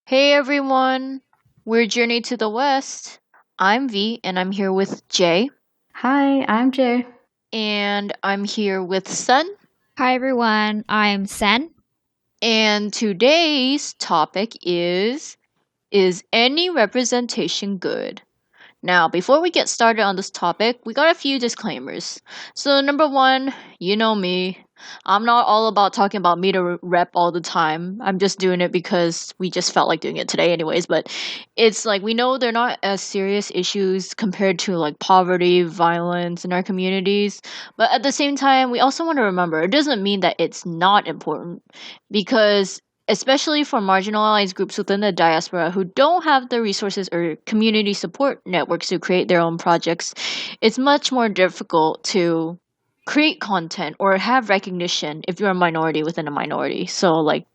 Hey everyone, we're Journey to the West. I'm V and I'm here with Jay Hi, I'm Jay. and I'm here with Sun. Hi everyone, I'm Sen. And today's topic is any representation good? Now, before we get started on this topic, we got a few disclaimers. So, number one, you know me. I'm not all about talking about meter rep all the time. I'm just doing it because we just felt like doing it today, anyways. But it's like we know they're not as serious issues compared to like poverty, violence in our communities. But at the same time, we also want to remember it doesn't mean that it's not important because especially for marginalized groups within the diaspora who don't have the resources or community support networks to create their own projects, it's much more difficult to create content or have recognition if you're a minority within a minority. So, like,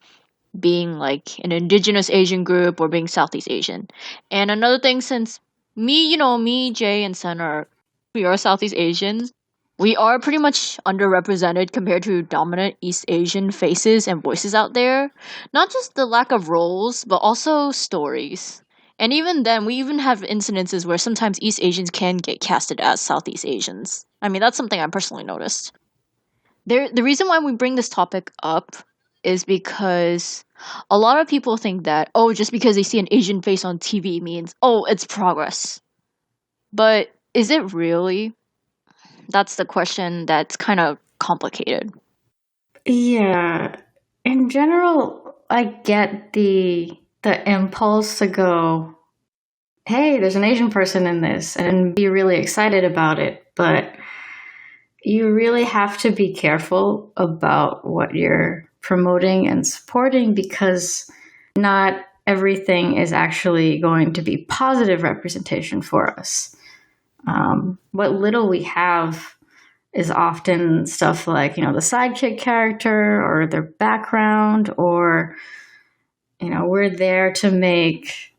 being like an indigenous Asian group or being Southeast Asian. And another thing, since me, Jay, and Sun we are Southeast Asians, we are pretty much underrepresented compared to dominant East Asian faces and voices out there. Not just the lack of roles, but also stories. And even then, we even have incidences where sometimes East Asians can get casted as Southeast Asians. I mean, that's something I personally noticed. The reason why we bring this topic up is because a lot of people think that, oh, just because they see an Asian face on TV means, oh, it's progress. But is it really? That's the question that's kind of complicated. Yeah, in general, I get the impulse to go, "Hey, there's an Asian person in this," and be really excited about it, but you really have to be careful about what you're promoting and supporting because not everything is actually going to be positive representation for us. What little we have is often stuff like, the sidekick character or their background, or, we're there to make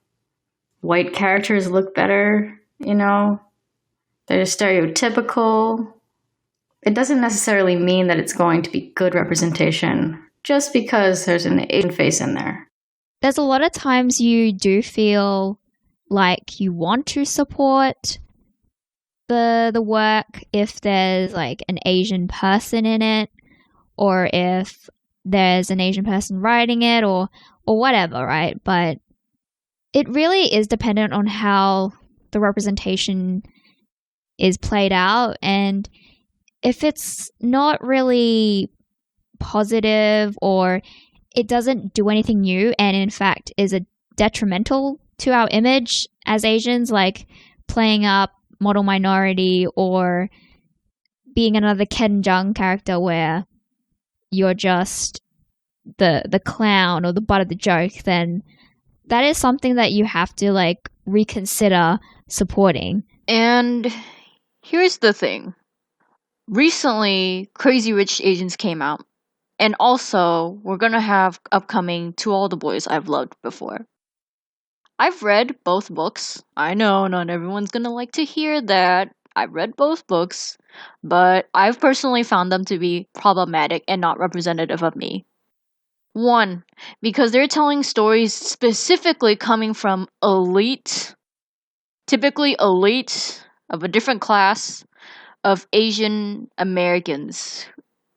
white characters look better, they're stereotypical. It doesn't necessarily mean that it's going to be good representation just because there's an Asian face in there. There's a lot of times you do feel like you want to support the work if there's like an Asian person in it, or if there's an Asian person writing it, or whatever, right? But it really is dependent on how the representation is played out, and if it's not really positive or it doesn't do anything new and in fact is a detrimental to our image as Asians, like playing up model minority or being another Ken Jung character where you're just the clown or the butt of the joke, then that is something that you have to like reconsider supporting. And here's the thing. Recently, Crazy Rich Asians came out. And also, we're gonna have upcoming To All the Boys I've Loved Before. I've read both books. I know not everyone's gonna like to hear that. I've read both books, but I've personally found them to be problematic and not representative of me. One, because they're telling stories specifically coming from elite, typically elite of a different class of Asian Americans,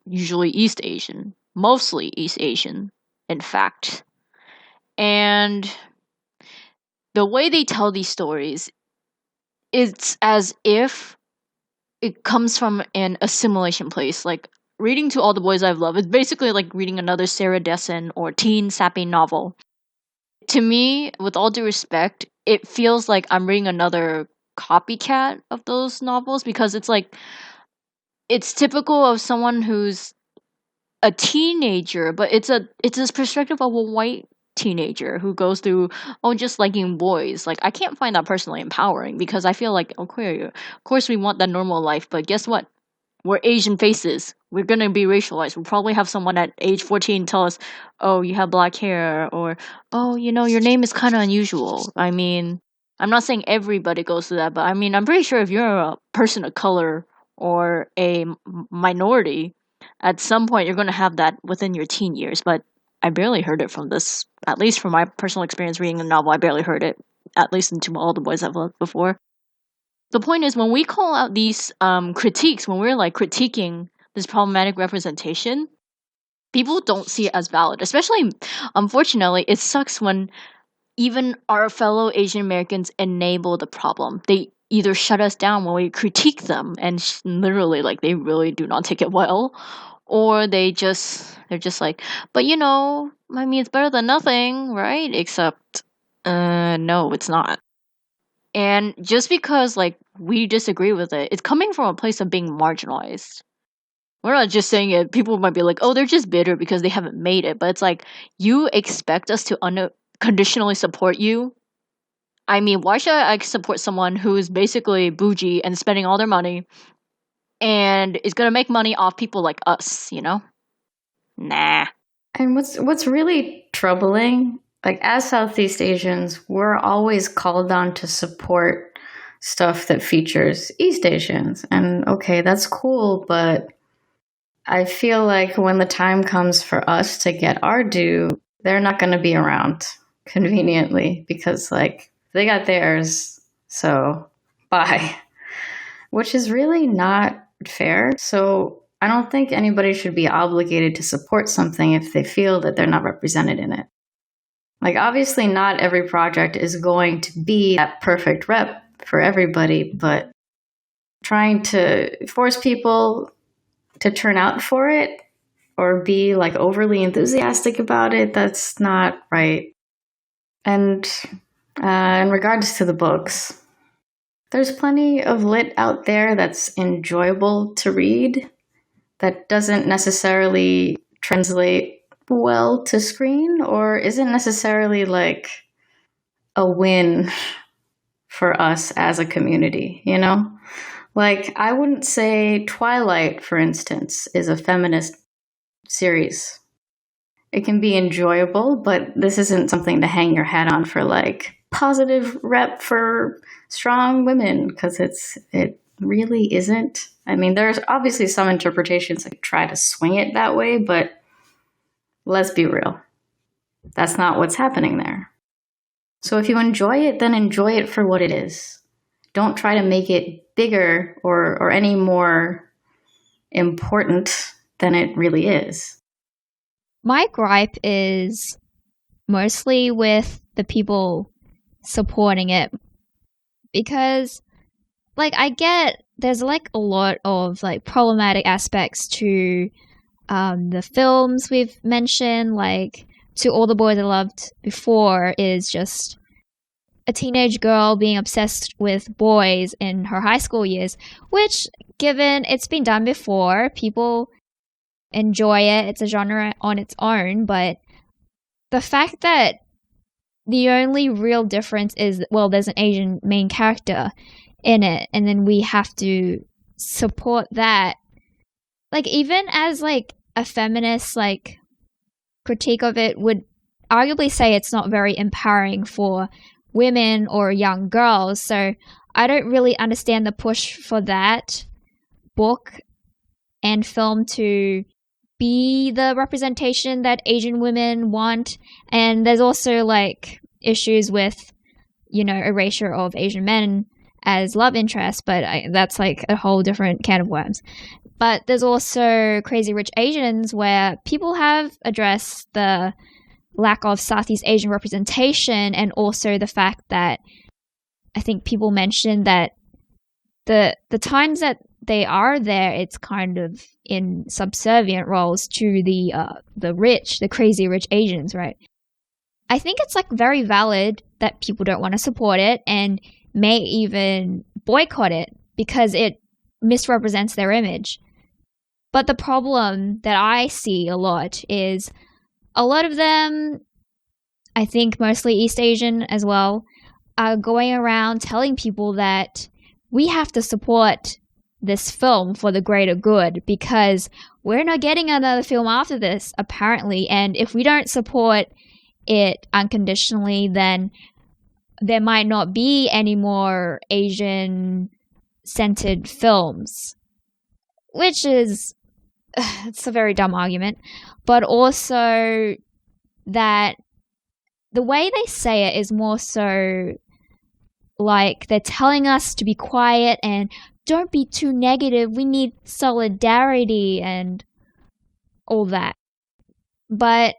usually East Asian, mostly East Asian, in fact. And the way they tell these stories, it's as if it comes from an assimilation place. Like reading To All the Boys I've Loved is basically like reading another Sarah Dessen or teen sappy novel. To me, with all due respect, it feels like I'm reading another copycat of those novels because it's like it's typical of someone who's a teenager, but it's this perspective of a white teenager who goes through just liking boys. Like I can't find that personally empowering because I feel like okay, of course we want that normal life, but guess what? We're Asian faces. We're gonna be racialized. We'll probably have someone at age 14 tell us, "Oh, you have black hair," or "Oh, your name is kind of unusual." I mean, I'm not saying everybody goes through that, but I mean, I'm pretty sure if you're a person of color or a minority, at some point you're going to have that within your teen years. But I barely heard it from this, at least from my personal experience reading the novel, I barely heard it, at least into all the boys I've loved before. The point is, when we call out these critiques, when we're like critiquing this problematic representation, people don't see it as valid. Especially, unfortunately, it sucks when even our fellow Asian Americans enable the problem. They either shut us down when we critique them, and literally, like, they really do not take it well, or they're just like, but I mean, it's better than nothing, right? Except, no, it's not. And just because like we disagree with it, it's coming from a place of being marginalized. We're not just saying it. People might be like, "Oh, they're just bitter because they haven't made it." But it's like, you expect us to unconditionally support you. I mean, why should I support someone who is basically bougie and spending all their money and is gonna make money off people like us? Nah. And what's really troubling, like as Southeast Asians, we're always called on to support stuff that features East Asians. And okay, that's cool, but I feel like when the time comes for us to get our due, they're not going to be around conveniently because like they got theirs, so bye. Which is really not fair. So I don't think anybody should be obligated to support something if they feel that they're not represented in it. Like, obviously, not every project is going to be that perfect rep for everybody, but trying to force people to turn out for it or be like overly enthusiastic about it, that's not right. And in regards to the books, there's plenty of lit out there that's enjoyable to read that doesn't necessarily translate well to screen or isn't necessarily like a win for us as a community, Like, I wouldn't say Twilight, for instance, is a feminist series. It can be enjoyable, but this isn't something to hang your hat on for like positive rep for strong women, because it really isn't. I mean, there's obviously some interpretations that try to swing it that way, but let's be real. That's not what's happening there. So if you enjoy it, then enjoy it for what it is. Don't try to make it bigger or any more important than it really is. My gripe is mostly with the people supporting it, because like I get there's like a lot of like problematic aspects to the films we've mentioned, like To All the Boys I Loved Before is just a teenage girl being obsessed with boys in her high school years, which, given it's been done before, people enjoy it. It's a genre on its own, but the fact that the only real difference is, well, there's an Asian main character in it, and then we have to support that. Like, even as, like, a feminist, like, critique of it would arguably say it's not very empowering for women or young girls, so I don't really understand the push for that book and film to be the representation that Asian women want. And there's also like issues with, erasure of Asian men as love interests, but that's like a whole different can of worms. But there's also Crazy Rich Asians, where people have addressed the lack of Southeast Asian representation, and also the fact that I think people mentioned that the times that they are there, it's kind of in subservient roles to the rich, the crazy rich Asians, right? I think it's like very valid that people don't want to support it and may even boycott it because it misrepresents their image. But the problem that I see a lot is a lot of them, I think mostly East Asian as well, are going around telling people that we have to support this film for the greater good because we're not getting another film after this, apparently. And if we don't support it unconditionally, then there might not be any more Asian-centered films. Which is, it's a very dumb argument. But also, that the way they say it is more so like they're telling us to be quiet and don't be too negative. We need solidarity and all that. But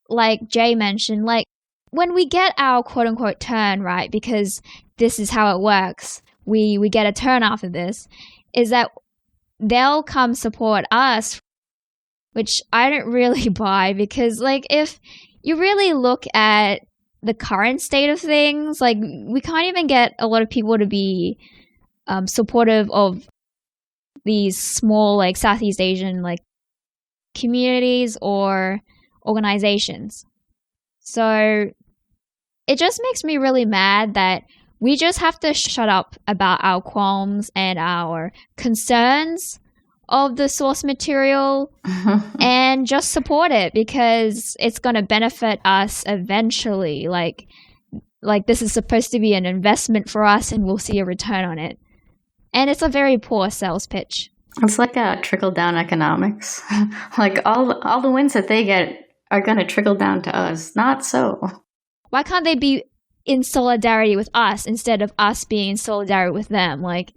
like Jay mentioned, like when we get our quote unquote turn, right, because this is how it works, we get a turn after this, is that they'll come support us, which I don't really buy, because like if you really look at the current state of things, like we can't even get a lot of people to be supportive of these small like Southeast Asian like communities or organizations. So it just makes me really mad that we just have to shut up about our qualms and our concerns of the source material and just support it because it's going to benefit us eventually. Like this is supposed to be an investment for us and we'll see a return on it. And it's a very poor sales pitch. It's like a trickle-down economics. Like all the wins that they get are going to trickle down to us. Not so. Why can't they be in solidarity with us instead of us being in solidarity with them? Like,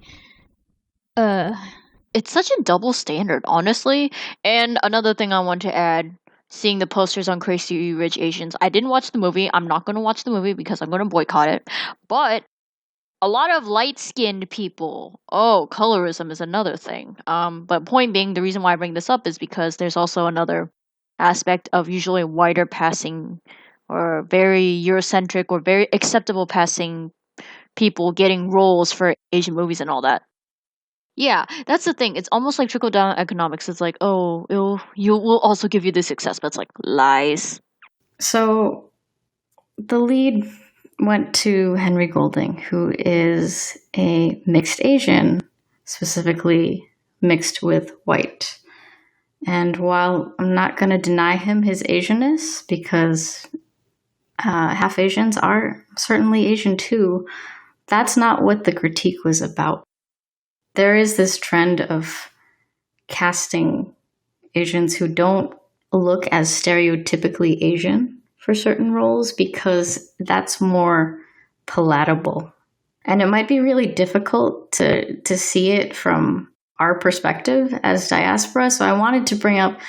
It's such a double standard, honestly. And another thing I want to add, seeing the posters on Crazy Rich Asians. I didn't watch the movie. I'm not going to watch the movie because I'm going to boycott it. But a lot of light-skinned people. Oh, colorism is another thing. But point being, the reason why I bring this up is because there's also another aspect of usually whiter passing or very Eurocentric or very acceptable passing people getting roles for Asian movies and all that. Yeah, that's the thing. It's almost like trickle down economics. It's like, oh, we'll also give you this success, but it's like lies. So the lead went to Henry Golding, who is a mixed Asian, specifically mixed with white. And while I'm not going to deny him his Asianness, because half Asians are certainly Asian too, that's not what the critique was about. There is this trend of casting Asians who don't look as stereotypically Asian for certain roles because that's more palatable. And it might be really difficult to see it from our perspective as diaspora. So I wanted to bring up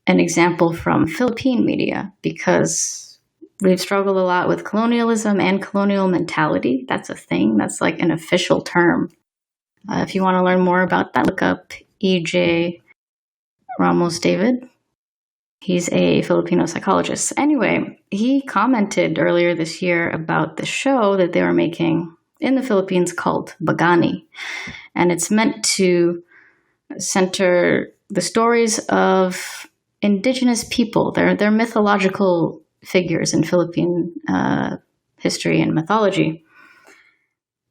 an example from Philippine media because we've struggled a lot with colonialism and colonial mentality. That's a thing. That's like an official term. If you want to learn more about that, look up E.J. Ramos David. He's a Filipino psychologist. Anyway, he commented earlier this year about the show that they were making in the Philippines called Bagani. And it's meant to center the stories of indigenous people. They're mythological figures in Philippine history and mythology.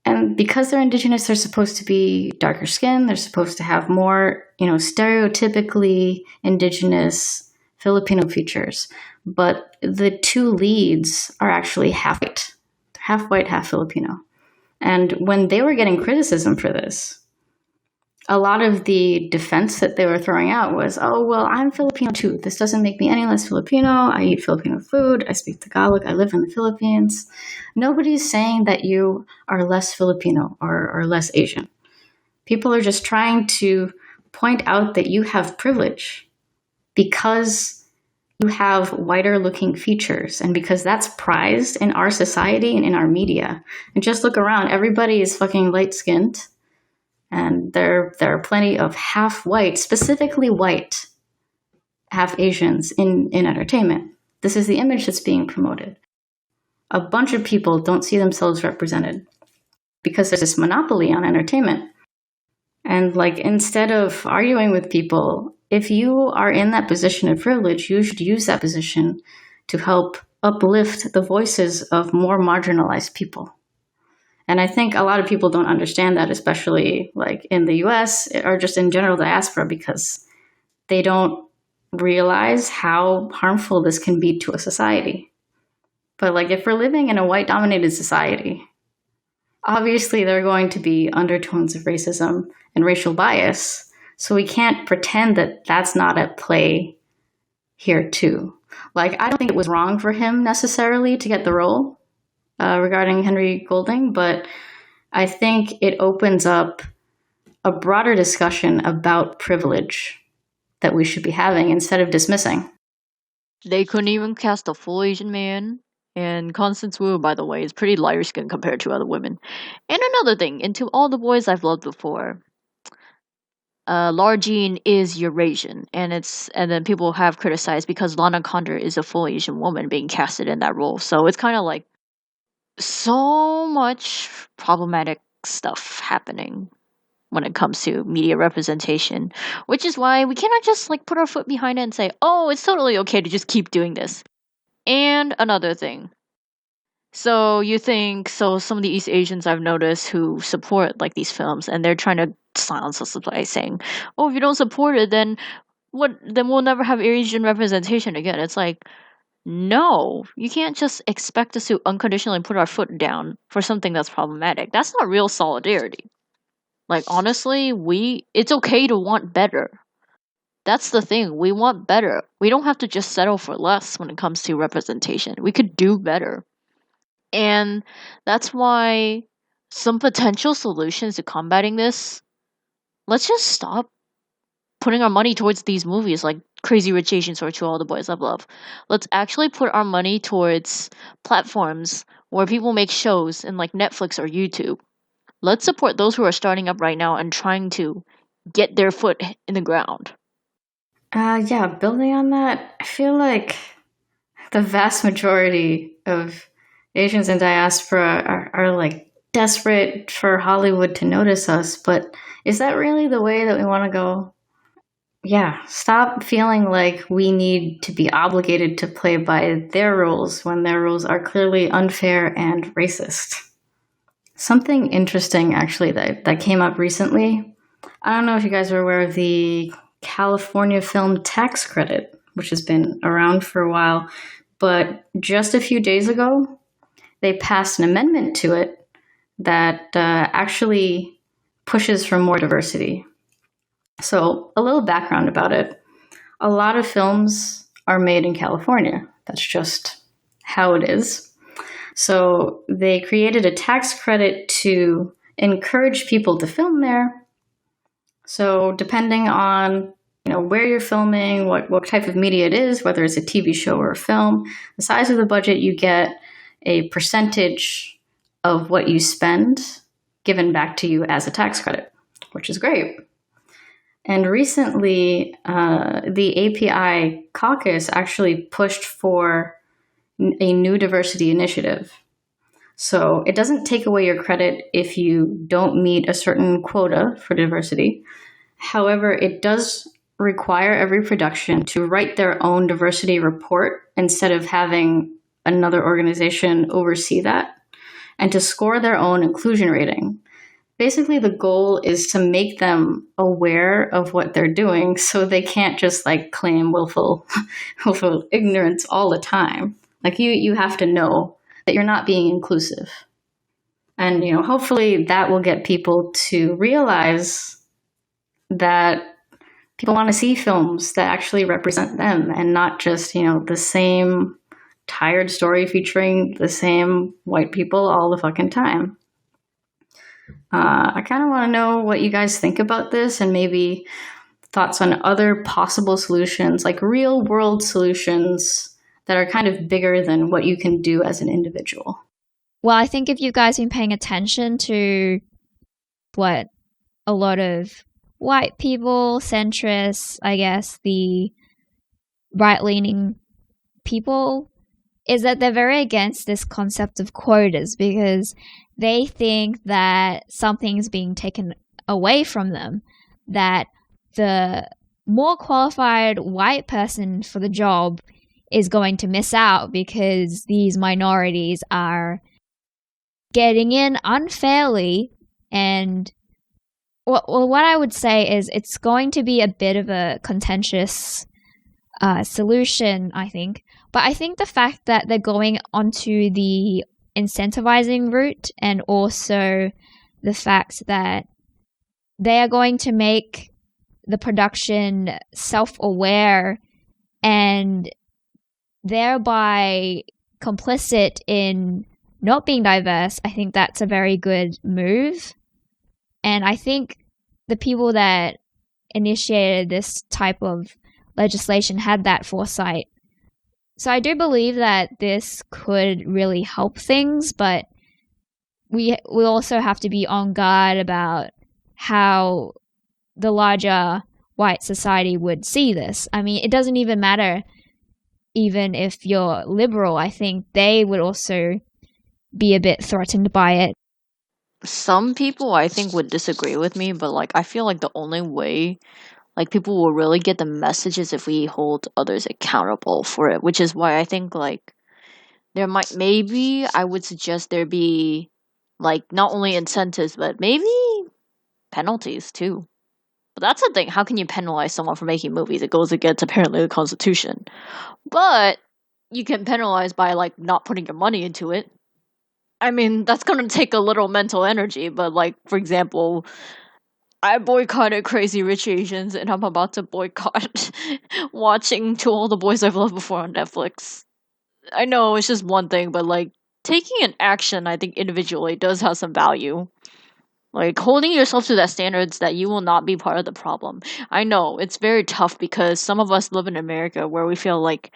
And because they're indigenous, they're supposed to be darker skinned. They're supposed to have more, stereotypically indigenous Filipino features. But the two leads are actually half white. They're half white, half Filipino. And when they were getting criticism for this, a lot of the defense that they were throwing out was, oh, well, I'm Filipino too. This doesn't make me any less Filipino. I eat Filipino food. I speak Tagalog. I live in the Philippines. Nobody's saying that you are less Filipino or less Asian. People are just trying to point out that you have privilege because you have whiter looking features and because that's prized in our society and in our media. And just look around. Everybody is fucking light skinned. And there are plenty of half white, specifically white, half Asians in entertainment. This is the image that's being promoted. A bunch of people don't see themselves represented because there's this monopoly on entertainment. And instead of arguing with people, if you are in that position of privilege, you should use that position to help uplift the voices of more marginalized people. And I think a lot of people don't understand that, especially in the US or just in general diaspora, because they don't realize how harmful this can be to a society. But if we're living in a white dominated society, obviously there are going to be undertones of racism and racial bias. So we can't pretend that that's not at play here too. Like, I don't think it was wrong for him necessarily to get the role regarding Henry Golding, but I think it opens up a broader discussion about privilege that we should be having instead of dismissing. They couldn't even cast a full Asian man. And Constance Wu, by the way, is pretty lighter skinned compared to other women. And another thing, into all the boys I've loved before, Lara Jean is Eurasian, and then people have criticized because Lana Condor is a full Asian woman being casted in that role. So it's kind of like so much problematic stuff happening when it comes to media representation, which is why we cannot just like put our foot behind it and say, "Oh, it's totally okay to just keep doing this." And another thing. So you think some of the East Asians I've noticed who support like these films and they're trying to silence us by saying, "Oh, if you don't support it, then what then we'll never have Asian representation again." It's like, no, you can't just expect us to unconditionally put our foot down for something that's problematic. That's not real solidarity. Like honestly, it's okay to want better. That's the thing. We want better. We don't have to just settle for less when it comes to representation. We could do better. And that's why some potential solutions to combating this, let's just stop putting our money towards these movies like Crazy Rich Asians or To All the Boys I Love. Let's actually put our money towards platforms where people make shows in like Netflix or YouTube. Let's support those who are starting up right now and trying to get their foot in the ground. Yeah, building on that, I feel like the vast majority of Asians in diaspora are like desperate for Hollywood to notice us, but is that really the way that we want to go? Yeah, stop feeling like we need to be obligated to play by their rules when their rules are clearly unfair and racist. Something interesting, actually, that came up recently. I don't know if you guys are aware of the California film tax credit, which has been around for a while, but just a few days ago, they passed an amendment to it that actually pushes for more diversity. So, a little background about it. A lot of films are made in California. That's just how it is. So, they created a tax credit to encourage people to film there. So, depending on where you're filming, what type of media it is, whether it's a TV show or a film, the size of the budget, you get a percentage of what you spend given back to you as a tax credit, which is great. And recently, the API caucus actually pushed for a new diversity initiative. So it doesn't take away your credit if you don't meet a certain quota for diversity. However, it does require every production to write their own diversity report instead of having another organization oversee that, and to score their own inclusion rating. Basically, the goal is to make them aware of what they're doing so they can't just like claim willful ignorance all the time. Like you have to know that you're not being inclusive. And hopefully that will get people to realize that people want to see films that actually represent them and not just, the same tired story featuring the same white people all the fucking time. I kind of want to know what you guys think about this and maybe thoughts on other possible solutions, like real world solutions that are kind of bigger than what you can do as an individual. Well, I think if you guys been paying attention to what a lot of white people, centrists, I guess the right-leaning people, is that they're very against this concept of quotas because they think that something's being taken away from them, that the more qualified white person for the job is going to miss out because these minorities are getting in unfairly. And what I would say is it's going to be a bit of a contentious solution, I think. But I think the fact that they're going onto the incentivizing route and also the fact that they are going to make the production self-aware and thereby complicit in not being diverse, I think that's a very good move. And I think the people that initiated this type of legislation had that foresight. So I do believe that this could really help things, but we also have to be on guard about how the larger white society would see this. I mean, it doesn't even matter even if you're liberal. I think they would also be a bit threatened by it. Some people I think would disagree with me, but like I feel like the only way like people will really get the message is if we hold others accountable for it, which is why I think like there might maybe I would suggest there be like not only incentives but maybe penalties too. But that's the thing. How can you penalize someone for making movies? It goes against apparently the Constitution. But you can penalize by like not putting your money into it. I mean, that's gonna take a little mental energy, but like for example, I boycotted Crazy Rich Asians and I'm about to boycott watching To All the Boys I've Loved Before on Netflix. I know it's just one thing, but like taking an action I think individually does have some value. Like holding yourself to that standards that you will not be part of the problem. I know it's very tough because some of us live in America where we feel like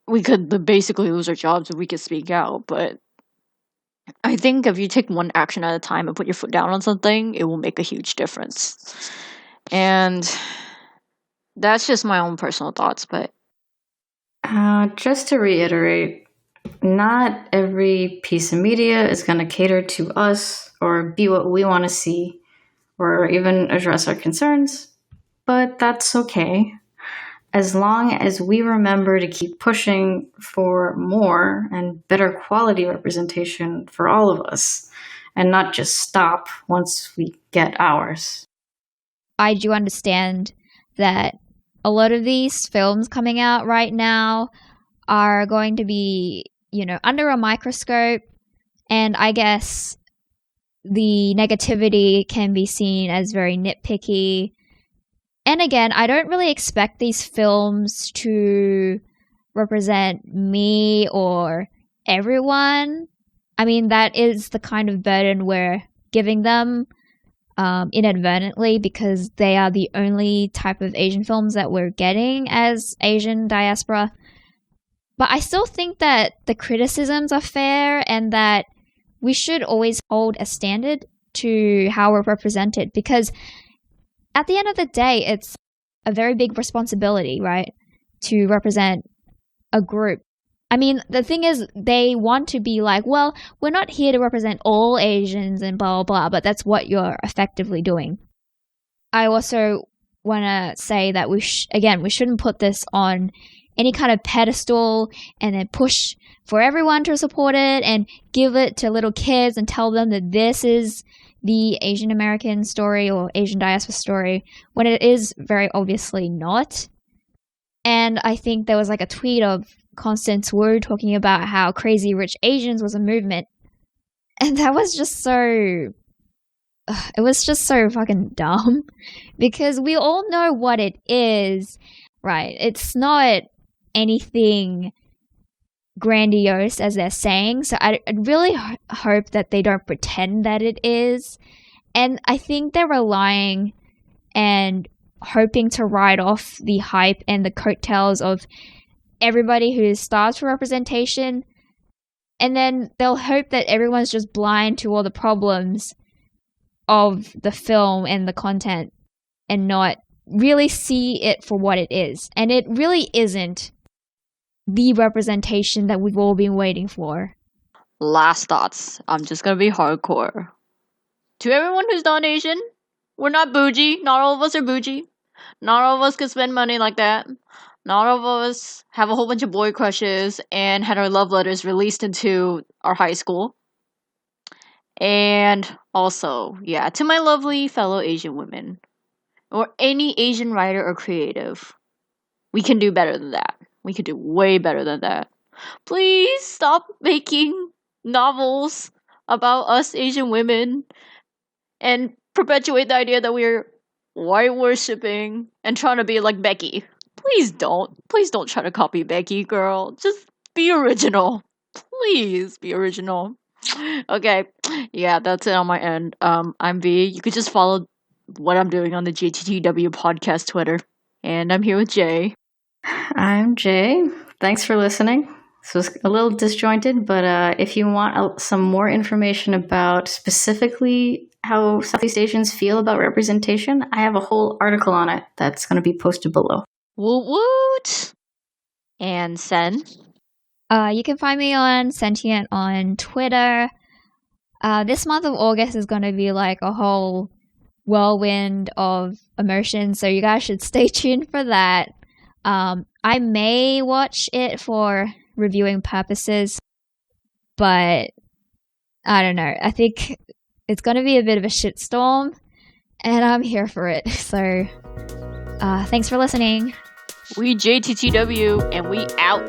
we could basically lose our jobs if we could speak out, but I think if you take one action at a time and put your foot down on something, it will make a huge difference. And that's just my own personal thoughts, but Just to reiterate, not every piece of media is going to cater to us or be what we want to see or even address our concerns, but that's okay. As long as we remember to keep pushing for more and better quality representation for all of us and not just stop once we get ours. I do understand that a lot of these films coming out right now are going to be, under a microscope, and I guess the negativity can be seen as very nitpicky. And again, I don't really expect these films to represent me or everyone. I mean, that is the kind of burden we're giving them inadvertently because they are the only type of Asian films that we're getting as Asian diaspora. But I still think that the criticisms are fair and that we should always hold a standard to how we're represented because at the end of the day, it's a very big responsibility, right? To represent a group. I mean, the thing is, they want to be like, well, we're not here to represent all Asians and blah, blah, blah, but that's what you're effectively doing. I also want to say that we shouldn't put this on any kind of pedestal and then push for everyone to support it and give it to little kids and tell them that this is the Asian American story or Asian diaspora story when it is very obviously not. And I think there was like a tweet of Constance Wu talking about how Crazy Rich Asians was a movement. And that was just so... it was just so fucking dumb. Because we all know what it is, right? It's not anything grandiose as they're saying. So I really hope that they don't pretend that it is. And I think they're relying and hoping to ride off the hype and the coattails of everybody who starves for representation, and then they'll hope that everyone's just blind to all the problems of the film and the content and not really see it for what it is. And it really isn't the representation that we've all been waiting for. last thoughts. I'm just gonna be hardcore. To everyone who's not Asian, we're not bougie. Not all of us are bougie. Not all of us can spend money like that. Not all of us have a whole bunch of boy crushes and had our love letters released into our high school. And also, yeah, to my lovely fellow Asian women, or any Asian writer or creative, we can do better than that. We could do way better than that. Please stop making novels about us Asian women and perpetuate the idea that we're white worshipping and trying to be like Becky. Please don't try to copy Becky, girl. Just be original. Please be original. Okay, yeah, that's it on my end. I'm V. You could just follow what I'm doing on the JttW podcast Twitter, and I'm here with Jay. I'm Jay. Thanks for listening. This was a little disjointed, but if you want some more information about specifically how Southeast Asians feel about representation, I have a whole article on it that's going to be posted below. Woot woot! And Sen? You can find me on Sentient on Twitter. This month of August is going to be like a whole whirlwind of emotions, so you guys should stay tuned for that. I may watch it for reviewing purposes, but I don't know. I think it's going to be a bit of a shitstorm, and I'm here for it. So, thanks for listening. We JttW, and we out.